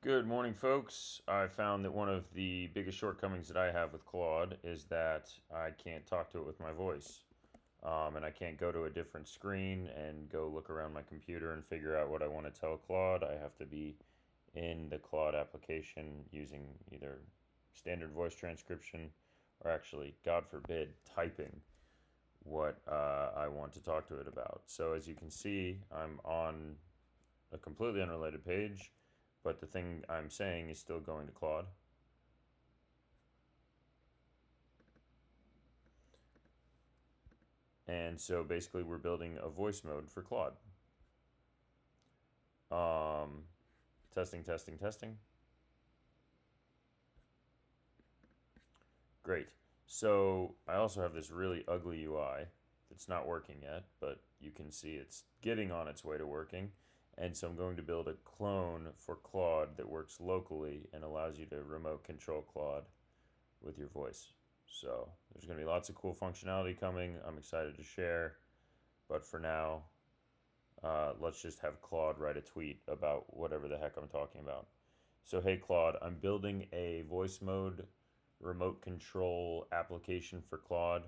Good morning, folks. I found that one of the biggest shortcomings that I have with Claude is that I can't talk to it with my voice. And I can't go to a different screen and go look around my computer and figure out what I want to tell Claude. I have to be in the Claude application using either standard voice transcription or actually, God forbid, typing what I want to talk to it about. So as you can see, I'm on a completely unrelated page, but the thing I'm saying is still going to Claude. And so basically we're building a voice mode for Claude. Testing, testing, testing. Great. So I also have this really ugly UI that's not working yet, but you can see it's getting on its way to working. And so I'm going to build a clone for Claude that works locally and allows you to remote control Claude with your voice. So there's going to be lots of cool functionality coming. I'm excited to share. But for now, let's just have Claude write a tweet about whatever the heck I'm talking about. So, hey Claude, I'm building a voice mode remote control application for Claude,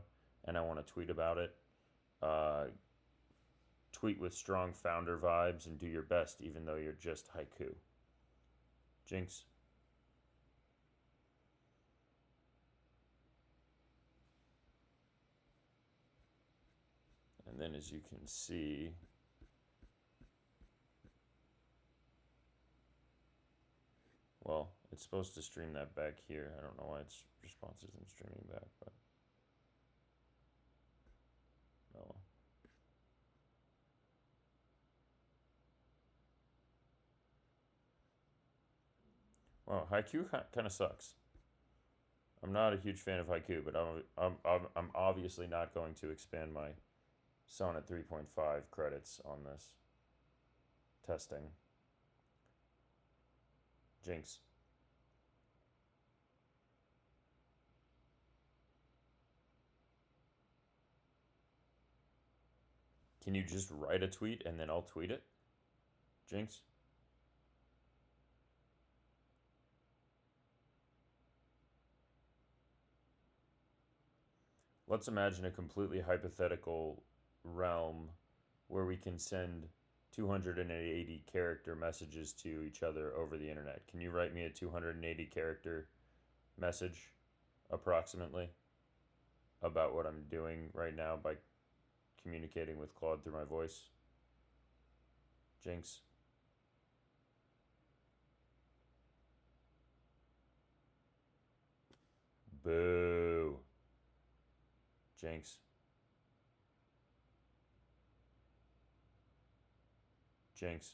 and I want to tweet about it. Tweet with strong founder vibes and do your best, even though you're just haiku. Jinx. And then as you can see, well, it's supposed to stream that back here. I don't know why its response isn't streaming back, but oh well. Wow, haiku kind of sucks. I'm not a huge fan of haiku, but I'm obviously not going to expand my Sonnet 3.5 credits on this testing. Jinx. Can you just write a tweet and then I'll tweet it? Jinx? Let's imagine a completely hypothetical realm where we can send 280 character messages to each other over the internet. Can you write me a 280 character message approximately about what I'm doing right now by communicating with Claude through my voice? Jinx? Boo. Jinx. Jinx.